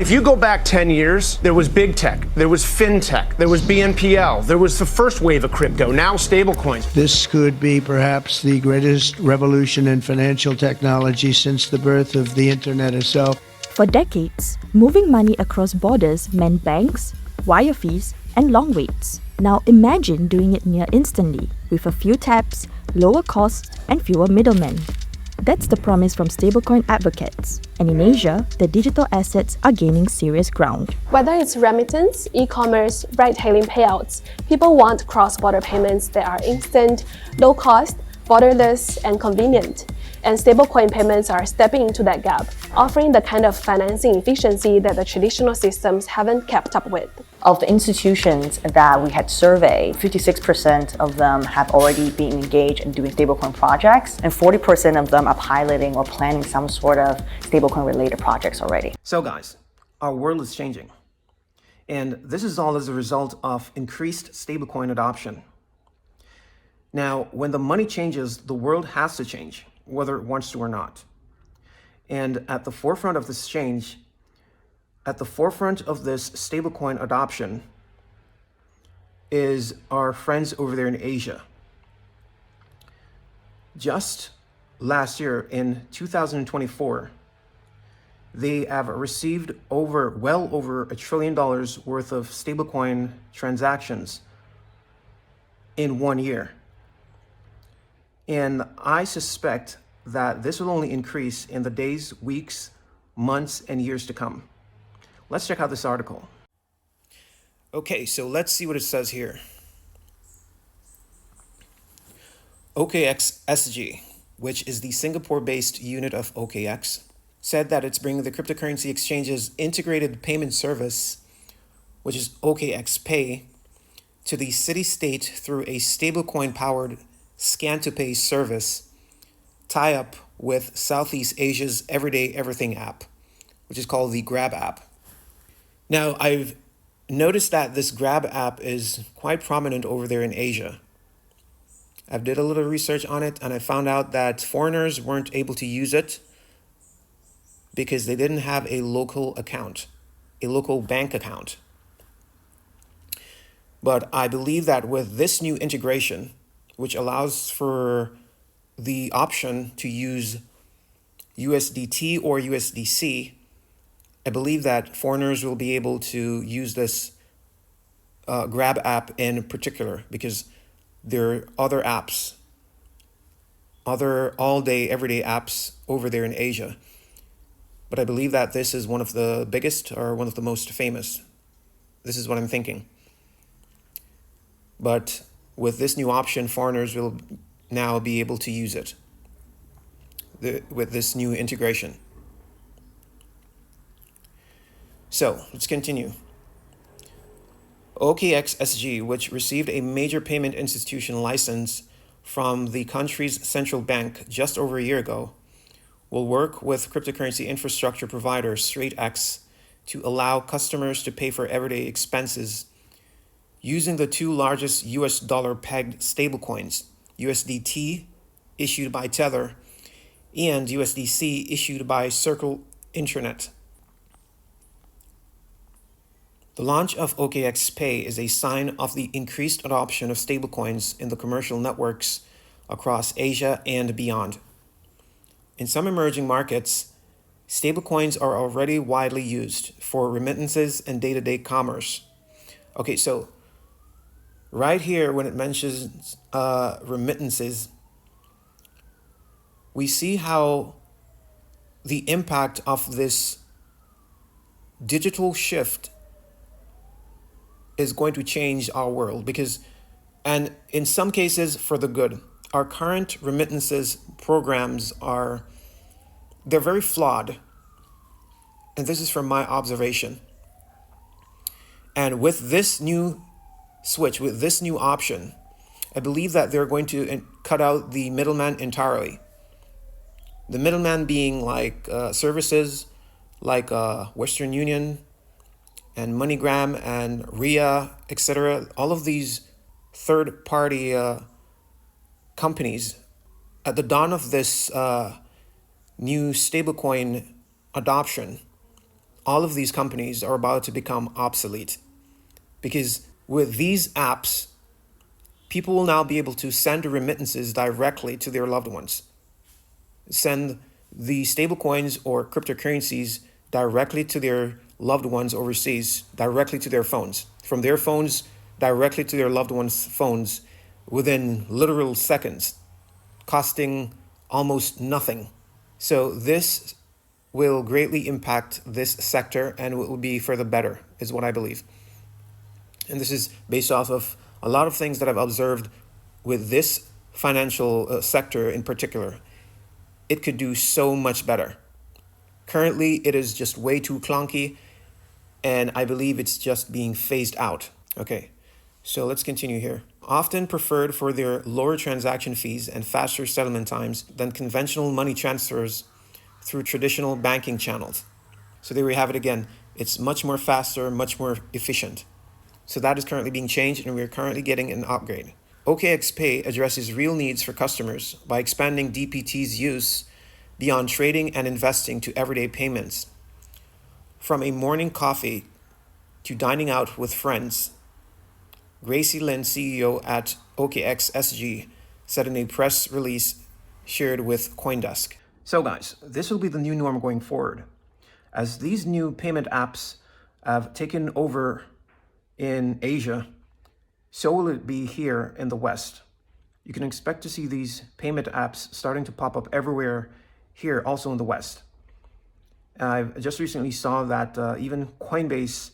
If you go back 10 years, there was big tech, there was fintech, there was BNPL, there was the first wave of crypto, now stablecoins. This could be perhaps the greatest revolution in financial technology since the birth of the internet itself. For decades, moving money across borders meant banks, wire fees, and long waits. Now imagine doing it near instantly, with a few taps, lower costs, and fewer middlemen. That's the promise from stablecoin advocates. And in Asia, the digital assets are gaining serious ground. Whether it's remittance, e-commerce, ride-hailing payouts, people want cross-border payments that are instant, low-cost, borderless, and convenient. And stablecoin payments are stepping into that gap, offering the kind of financing efficiency that the traditional systems haven't kept up with. Of the institutions that we had surveyed, 56% of them have already been engaged in doing stablecoin projects, and 40% of them are piloting or planning some sort of stablecoin related projects already. So guys, our world is changing. And this is all as a result of increased stablecoin adoption. Now, when the money changes, the world has to change, whether it wants to or not. And at the forefront of this change, at the forefront of this stablecoin adoption is our friends over there in Asia. Just last year, in 2024, they have received well over $1 trillion worth of stablecoin transactions in 1 year. And I suspect that this will only increase in the days, weeks, months, and years to come. Let's check out this article. Okay, so let's see what it says here. OKX SG, which is the Singapore-based unit of OKX, said that it's bringing the cryptocurrency exchange's integrated payment service, which is OKX Pay, to the city-state through a stablecoin-powered scan-to-pay service tie-up with Southeast Asia's Everyday Everything app, which is called the Grab app. Now, I've noticed that this Grab app is quite prominent over there in Asia. I've did a little research on it, and I found out that foreigners weren't able to use it because they didn't have a local account, a local bank account. But I believe that with this new integration, which allows for the option to use USDT or USDC, I believe that foreigners will be able to use this Grab app in particular, because there are other apps, other all-day, everyday apps over there in Asia. But I believe that this is one of the biggest or one of the most famous. This is what I'm thinking. But with this new option, foreigners will now be able to use it with this new integration. So let's continue. OKX SG, which received a major payment institution license from the country's central bank just over a year ago, will work with cryptocurrency infrastructure provider StraightX to allow customers to pay for everyday expenses using the two largest US dollar pegged stablecoins, USDT issued by Tether and USDC issued by Circle Internet. The launch of OKX Pay is a sign of the increased adoption of stablecoins in the commercial networks across Asia and beyond. In some emerging markets, stablecoins are already widely used for remittances and day-to-day commerce. Okay, so right here, when it mentions remittances, we see how the impact of this digital shift is going to change our world, and in some cases for the good. Our current remittances programs they're very flawed. And this is from my observation. And with this new switch, with this new option, I believe that they're going to cut out the middleman entirely. The middleman being like services like Western Union and MoneyGram and RIA, etc. All of these third-party companies, at the dawn of this new stablecoin adoption, all of these companies are about to become obsolete. Because with these apps, people will now be able to send remittances directly to their loved ones, send the stablecoins or cryptocurrencies directly to their loved ones overseas, directly to their phones, from their phones directly to their loved ones' phones within literal seconds, costing almost nothing. So this will greatly impact this sector and will be for the better, is what I believe. And this is based off of a lot of things that I've observed with this financial sector in particular. It could do so much better. Currently, it is just way too clunky, and I believe it's just being phased out. Okay, so let's continue here. Often preferred for their lower transaction fees and faster settlement times than conventional money transfers through traditional banking channels. So there we have it again. It's much more faster, much more efficient. So that is currently being changed, and we're currently getting an upgrade. OKX Pay addresses real needs for customers by expanding DPT's use beyond trading and investing to everyday payments. From a morning coffee to dining out with friends, Gracie Lin, CEO at OKX SG, said in a press release shared with CoinDesk. So guys, this will be the new norm going forward. As these new payment apps have taken over in Asia, so will it be here in the West. You can expect to see these payment apps starting to pop up everywhere here, also in the West. I just recently saw that even Coinbase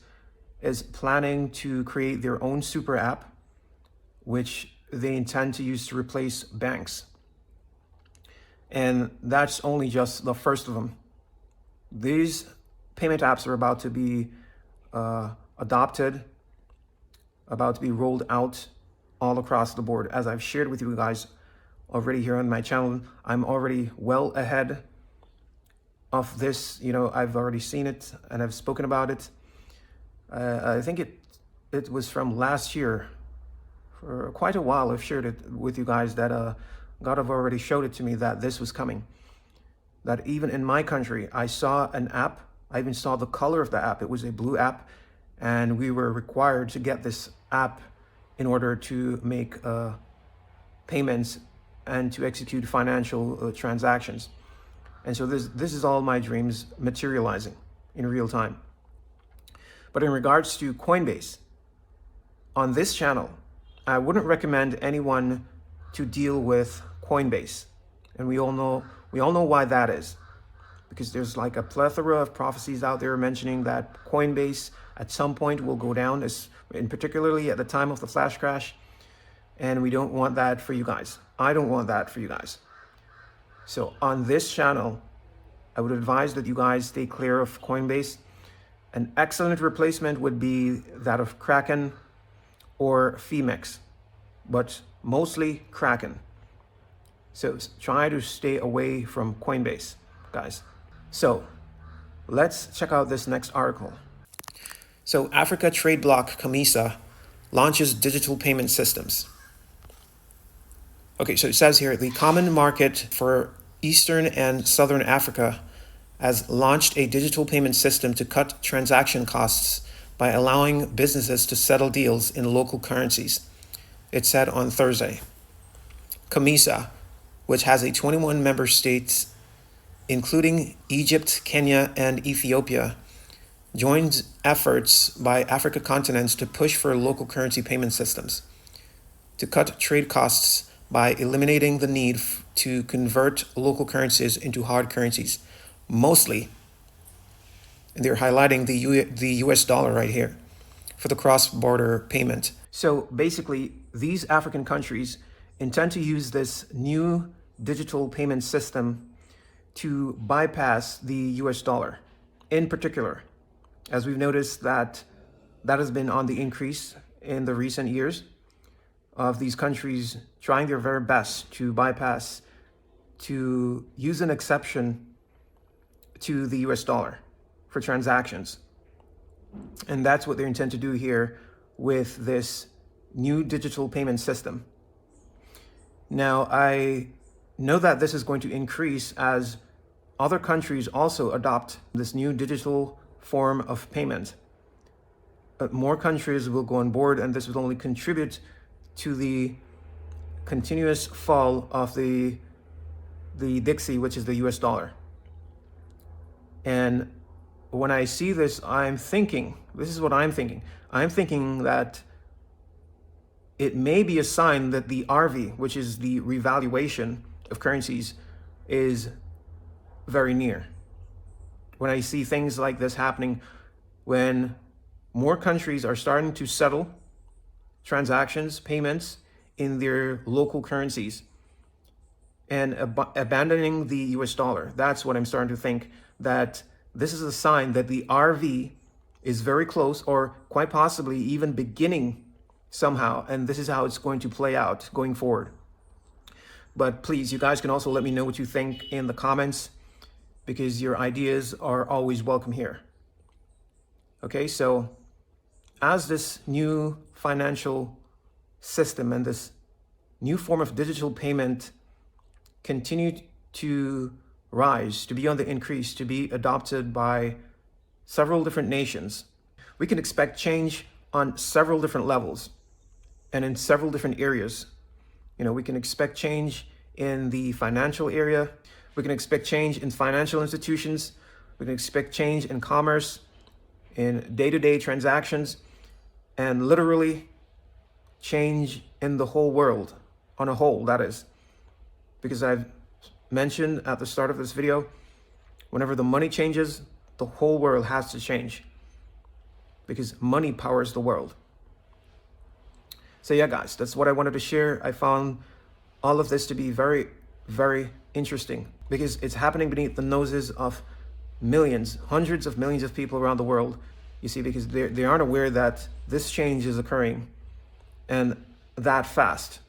is planning to create their own super app, which they intend to use to replace banks. And that's only just the first of them. These payment apps are about to be adopted, about to be rolled out all across the board. As I've shared with you guys already here on my channel, I'm already well ahead of this. I've already seen it and I've spoken about it. I think it was from last year. For quite a while, I've shared it with you guys that God have already showed it to me that this was coming. That even in my country, I saw an app. I even saw the color of the app. It was a blue app, and we were required to get this app in order to make payments and to execute financial transactions. And so this is all my dreams materializing in real time. But in regards to Coinbase, on this channel, I wouldn't recommend anyone to deal with Coinbase. And we all know why that is. Because there's like a plethora of prophecies out there mentioning that Coinbase at some point will go down, in particularly at the time of the flash crash. And we don't want that for you guys. I don't want that for you guys. So on this channel, I would advise that you guys stay clear of Coinbase. An excellent replacement would be that of Kraken or Femex, but mostly Kraken. So try to stay away from Coinbase, guys. So let's check out this next article. So Africa trade bloc COMESA launches digital payment systems. Okay, so it says here, the Common Market for Eastern and Southern Africa has launched a digital payment system to cut transaction costs by allowing businesses to settle deals in local currencies, it said on Thursday. COMESA, which has 21 member states, including Egypt, Kenya, and Ethiopia, joins efforts by Africa continents to push for local currency payment systems, to cut trade costs by eliminating the need to convert local currencies into hard currencies, mostly, and they're highlighting the US dollar right here, for the cross-border payment. So basically, these African countries intend to use this new digital payment system to bypass the US dollar. In particular, as we've noticed that has been on the increase in the recent years of these countries trying their very best to bypass, to use an exception to the US dollar for transactions. And that's what they intend to do here with this new digital payment system. Now, I know that this is going to increase as other countries also adopt this new digital form of payment. More countries will go on board, and this will only contribute to the continuous fall of the Dixie, which is the US dollar. And when I see this, this is what I'm thinking. I'm thinking that it may be a sign that the RV, which is the revaluation of currencies, is very near. When I see things like this happening, when more countries are starting to settle transactions, payments in their local currencies and abandoning the US dollar, that's what I'm starting to think, that this is a sign that the RV is very close, or quite possibly even beginning somehow, and this is how it's going to play out going forward. But please, you guys can also let me know what you think in the comments, because your ideas are always welcome here. Okay, so as this new financial system and this new form of digital payment continue to rise, to be on the increase, to be adopted by several different nations, we can expect change on several different levels and in several different areas. We can expect change in the financial area. We can expect change in financial institutions. We can expect change in commerce, in day-to-day transactions, and literally change in the whole world, on a whole, that is. Because I've mentioned at the start of this video, whenever the money changes, the whole world has to change, because money powers the world. So yeah, guys, that's what I wanted to share. I found all of this to be very, very interesting, because it's happening beneath the noses of millions, hundreds of millions of people around the world. You see, because they aren't aware that this change is occurring and that fast.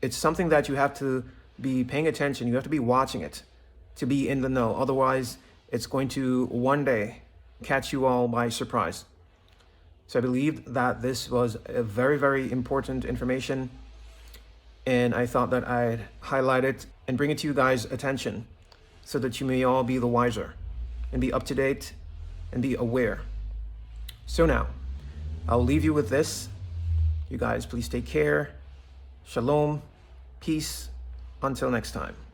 It's something that you have to be paying attention. You have to be watching it to be in the know. Otherwise, it's going to one day catch you all by surprise. So I believe that this was a very, very important information, and I thought that I'd highlight it and bring it to you guys' attention so that you may all be the wiser and be up to date and be aware. So now, I'll leave you with this. You guys, please take care. Shalom, peace. Until next time.